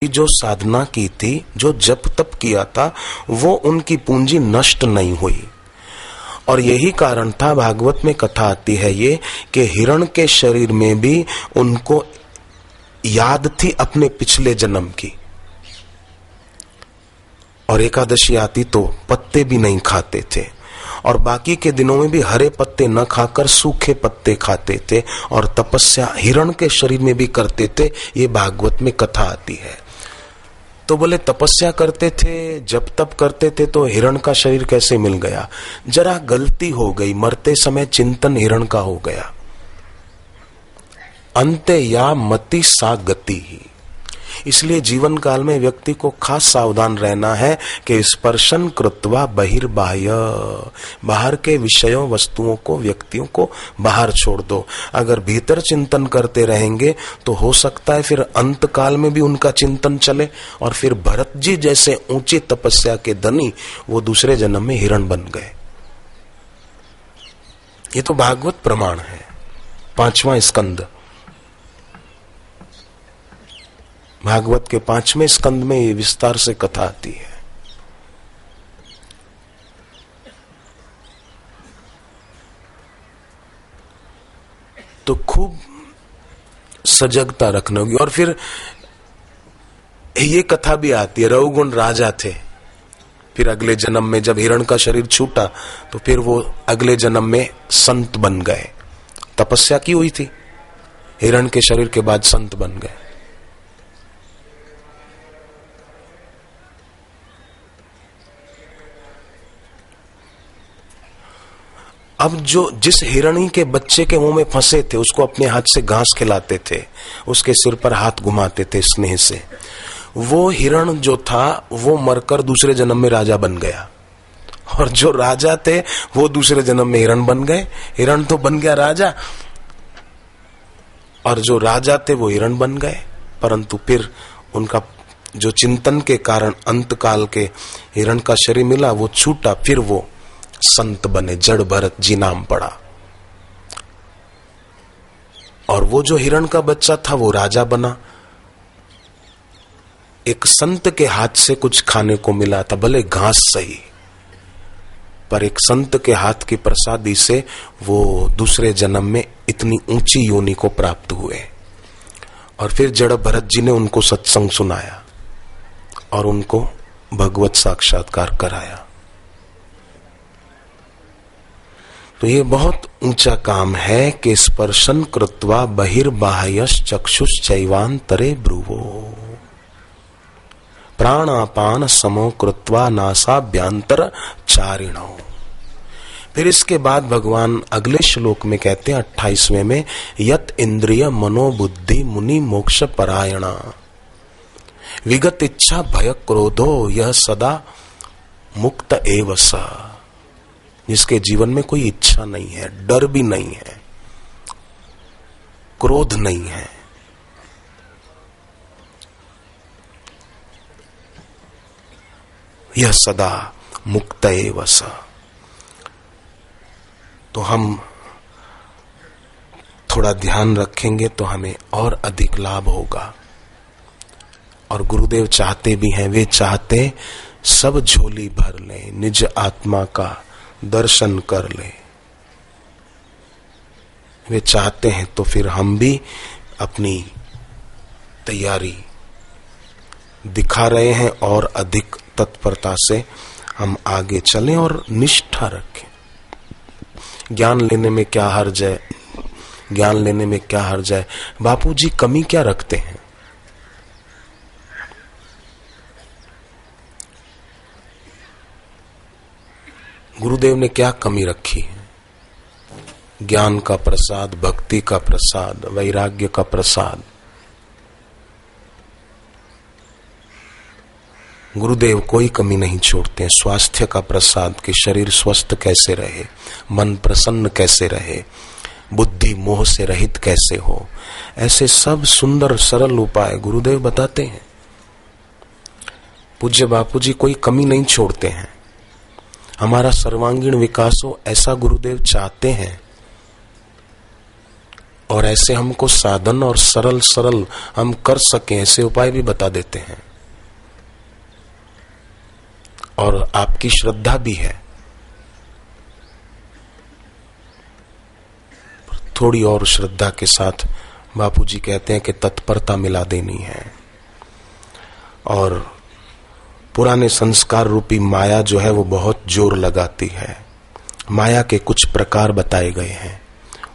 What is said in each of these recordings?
जो साधना की थी, जो जप तप किया था, वो उनकी पूंजी नष्ट नहीं हुई। और यही कारण था, भागवत में कथा आती है ये कि हिरण के शरीर में भी उनको याद थी अपने पिछले जन्म की। और एकादशी आती तो पत्ते भी नहीं खाते थे, और बाकी के दिनों में भी हरे पत्ते न खाकर सूखे पत्ते खाते थे, और तपस्या हिरण के शरीर में भी करते थे। ये भागवत में कथा आती है। तो बोले तपस्या करते थे, जब तप करते थे, तो हिरण का शरीर कैसे मिल गया? जरा गलती हो गई, मरते समय चिंतन हिरण का हो गया। अंते या मति सा गति ही। इसलिए जीवन काल में व्यक्ति को खास सावधान रहना है कि स्पर्शन कृत्वा बहिर्बाह्य, बाहर के विषयों वस्तुओं को व्यक्तियों को बाहर छोड़ दो। अगर भीतर चिंतन करते रहेंगे तो हो सकता है फिर अंत काल में भी उनका चिंतन चले, और फिर भरत जी जैसे ऊंची तपस्या के धनी वो दूसरे जन्म में हिरण बन गए। ये तो भागवत प्रमाण है। 5वां स्कंद, भागवत के 5वें स्कंद में ये विस्तार से कथा आती है। तो खूब सजगता रखना होगी। और फिर ये कथा भी आती है, रघुगुण राजा थे, फिर अगले जन्म में जब हिरण का शरीर छूटा तो फिर वो अगले जन्म में संत बन गए। तपस्या की हुई थी, हिरण के शरीर के बाद संत बन गए। अब जो जिस हिरणी के बच्चे के मुंह में फंसे थे उसको अपने हाथ से घास खिलाते थे, उसके सिर पर हाथ घुमाते थे स्नेह से, वो हिरण जो था वो मरकर दूसरे जन्म में राजा बन गया। और जो राजा थे वो दूसरे जन्म में हिरण बन गए। हिरण तो बन गया राजा, और जो राजा थे वो हिरण बन गए। परंतु फिर उनका जो चिंतन के कारण अंत काल के हिरण का शरीर मिला, वो छूटा, फिर वो संत बने, जड़ भरत जी नाम पड़ा। और वो जो हिरण का बच्चा था वो राजा बना। एक संत के हाथ से कुछ खाने को मिला था, भले घास सही, पर एक संत के हाथ की प्रसादी से वो दूसरे जन्म में इतनी ऊंची योनि को प्राप्त हुए। और फिर जड़ भरत जी ने उनको सत्संग सुनाया और उनको भगवत साक्षात्कार कराया। तो ये बहुत ऊंचा काम है कि स्पर्शन कृत्वा बहिर्बाह्यश्च चक्षुश्चैवान्तरे ब्रुवो प्राणापान समो कृत्वा नासाभ्यंतर चारिणो। फिर इसके बाद भगवान अगले श्लोक में कहते हैं 28वें में, यत इंद्रिय मनोबुद्धि मुनि मोक्ष परायणा विगत इच्छा भय क्रोधो यह सदा मुक्त एव स। जिसके जीवन में कोई इच्छा नहीं है, डर भी नहीं है, क्रोध नहीं है, यह सदा मुक्त एव स। तो हम थोड़ा ध्यान रखेंगे तो हमें और अधिक लाभ होगा। और गुरुदेव चाहते भी हैं, वे चाहते सब झोली भर लें, निज आत्मा का दर्शन कर ले। वे चाहते हैं तो फिर हम भी अपनी तैयारी दिखा रहे हैं और अधिक तत्परता से हम आगे चलें और निष्ठा रखें। ज्ञान लेने में क्या हर्ज है, ज्ञान लेने में क्या हर्ज है? बापू जी कमी क्या रखते हैं? गुरुदेव ने क्या कमी रखी है? ज्ञान का प्रसाद, भक्ति का प्रसाद, वैराग्य का प्रसाद। गुरुदेव कोई कमी नहीं छोड़ते हैं। स्वास्थ्य का प्रसाद कि शरीर स्वस्थ कैसे रहे, मन प्रसन्न कैसे रहे, बुद्धि मोह से रहित कैसे हो, ऐसे सब सुंदर सरल उपाय गुरुदेव बताते हैं। पूज्य बापू जी कोई कमी नहीं छोड़ते हैं। हमारा सर्वांगीण विकास हो ऐसा गुरुदेव चाहते हैं। और ऐसे हमको साधन और सरल सरल हम कर सकें ऐसे उपाय भी बता देते हैं। और आपकी श्रद्धा भी है, थोड़ी और श्रद्धा के साथ बापूजी कहते हैं कि तत्परता मिला देनी है। और पुराने संस्कार रूपी माया जो है वो बहुत जोर लगाती है। माया के कुछ प्रकार बताए गए हैं,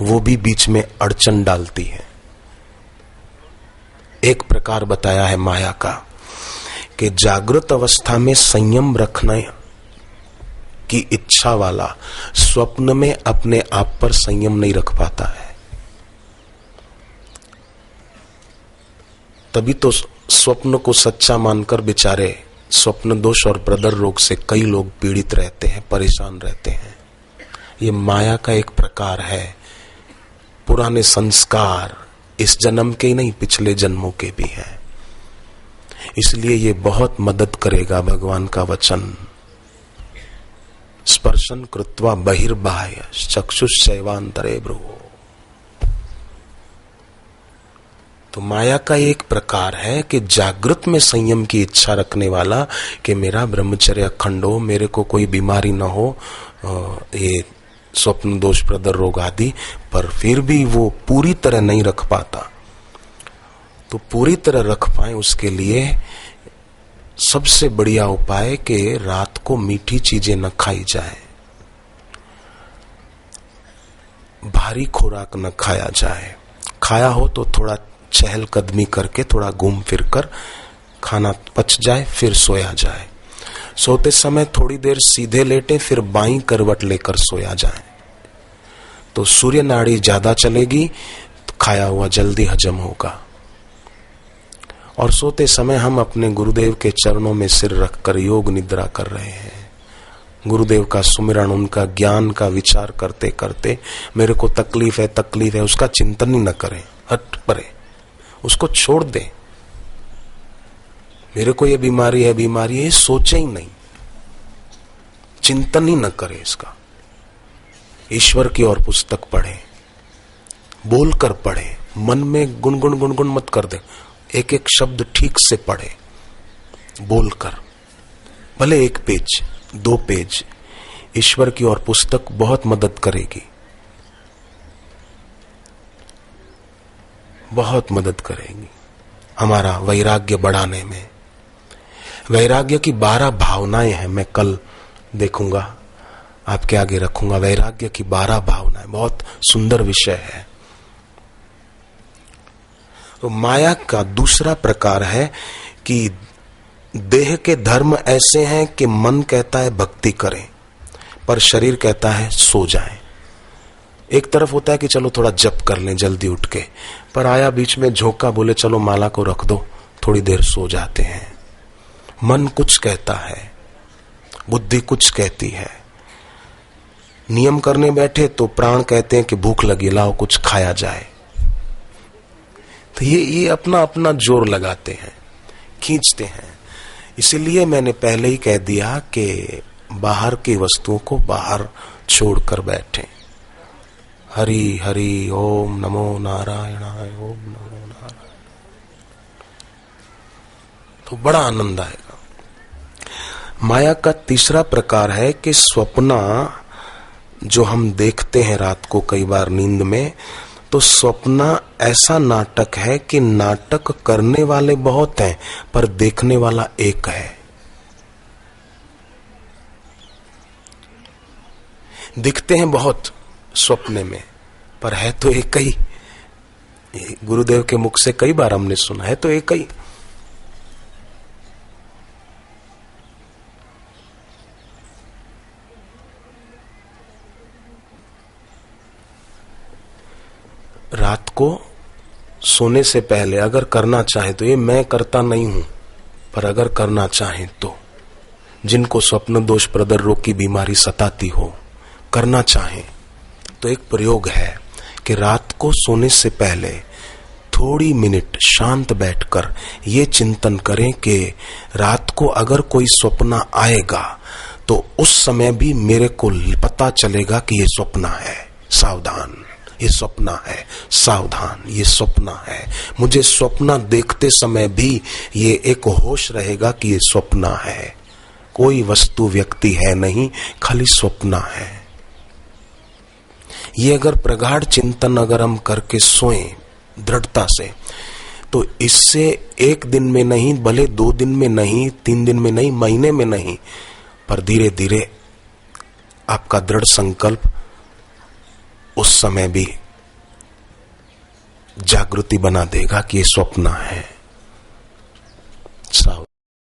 वो भी बीच में अड़चन डालती है। एक प्रकार बताया है माया का कि जागृत अवस्था में संयम रखने की इच्छा वाला स्वप्न में अपने आप पर संयम नहीं रख पाता है। तभी तो स्वप्न को सच्चा मानकर बेचारे स्वप्न दोष और प्रदर रोग से कई लोग पीड़ित रहते हैं, परेशान रहते हैं। ये माया का एक प्रकार है। पुराने संस्कार इस जन्म के ही नहीं, पिछले जन्मों के भी हैं। इसलिए ये बहुत मदद करेगा भगवान का वचन। स्पर्शन कृत्वा बहिर्बाह्य चक्षुश्चैवान्तरे भ्रुवो। तो माया का एक प्रकार है कि जागृत में संयम की इच्छा रखने वाला कि मेरा ब्रह्मचर्य अखंड हो, मेरे को कोई बीमारी न हो, ये स्वप्न दोष प्रदर रोग आदि, पर फिर भी वो पूरी तरह नहीं रख पाता। तो पूरी तरह रख पाए उसके लिए सबसे बढ़िया उपाय कि रात को मीठी चीजें न खाई जाए, भारी खुराक न खाया जाए। खाया हो तो थोड़ा चहल कदमी करके, थोड़ा घूम फिर कर खाना पच जाए, फिर सोया जाए। सोते समय थोड़ी देर सीधे लेटे, फिर बाईं करवट लेकर सोया जाए, तो सूर्य नाड़ी ज्यादा चलेगी, तो खाया हुआ जल्दी हजम होगा। और सोते समय हम अपने गुरुदेव के चरणों में सिर रखकर योग निद्रा कर रहे हैं। गुरुदेव का सुमिरन, उनका ज्ञान का विचार करते करते मेरे को तकलीफ है उसका चिंतन ही न करें, हट परे, उसको छोड़ दें। मेरे को ये बीमारी है, ये सोचे ही नहीं, चिंतन ही न करे इसका। ईश्वर की और पुस्तक पढ़े, बोलकर पढ़े, मन में गुनगुन मत कर दे, एक एक शब्द ठीक से पढ़े बोलकर, भले 1 पेज 2 पेज। ईश्वर की और पुस्तक बहुत मदद करेगी, बहुत मदद करेगी हमारा वैराग्य बढ़ाने में। वैराग्य की 12 भावनाएं हैं, मैं कल देखूंगा, आपके आगे रखूंगा। वैराग्य की 12 भावनाएं, बहुत सुंदर विषय है। तो माया का दूसरा प्रकार है कि देह के धर्म ऐसे हैं कि मन कहता है भक्ति करें, पर शरीर कहता है सो जाएं। एक तरफ होता है कि चलो थोड़ा जप कर लें जल्दी उठ के, पर आया बीच में झोंका, बोले चलो माला को रख दो, थोड़ी देर सो जाते हैं। मन कुछ कहता है, बुद्धि कुछ कहती है। नियम करने बैठे तो प्राण कहते हैं कि भूख लगी, लाओ कुछ खाया जाए। तो ये अपना अपना जोर लगाते हैं, खींचते हैं। इसीलिए मैंने पहले ही कह दिया कि बाहर की वस्तुओं को बाहर छोड़कर बैठे। हरि हरि ओम नमो नारायणाय, ओम नमो नारायण, तो बड़ा आनंद आएगा। माया का तीसरा प्रकार है कि स्वप्ना जो हम देखते हैं रात को कई बार नींद में, तो स्वप्ना ऐसा नाटक है कि नाटक करने वाले बहुत हैं पर देखने वाला एक है। दिखते हैं बहुत स्वप्ने में, पर है तो एक ही। गुरुदेव के मुख से कई बार हमने सुना है तो एक ही। रात को सोने से पहले अगर करना चाहे तो, ये मैं करता नहीं हूं, पर अगर करना चाहे तो, जिनको स्वप्न दोष प्रदर रोग की बीमारी सताती हो, करना चाहे तो एक प्रयोग है कि रात को सोने से पहले थोड़ी मिनट शांत बैठकर ये चिंतन करें कि रात को अगर कोई स्वप्न आएगा तो उस समय भी मेरे को पता चलेगा कि ये स्वप्न है, सावधान, ये स्वप्न है, सावधान, ये स्वप्न है। मुझे स्वप्न देखते समय भी ये एक होश रहेगा कि ये स्वप्न है, कोई वस्तु व्यक्ति है नहीं, खाली स्वप्न है। ये अगर प्रगाढ़ चिंतन अगर हम करके सोएं दृढ़ता से, तो इससे एक दिन में नहीं, भले 2 दिन में नहीं, 3 दिन में नहीं, महीने में नहीं, पर धीरे धीरे आपका दृढ़ संकल्प उस समय भी जागृति बना देगा कि ये स्वप्न है।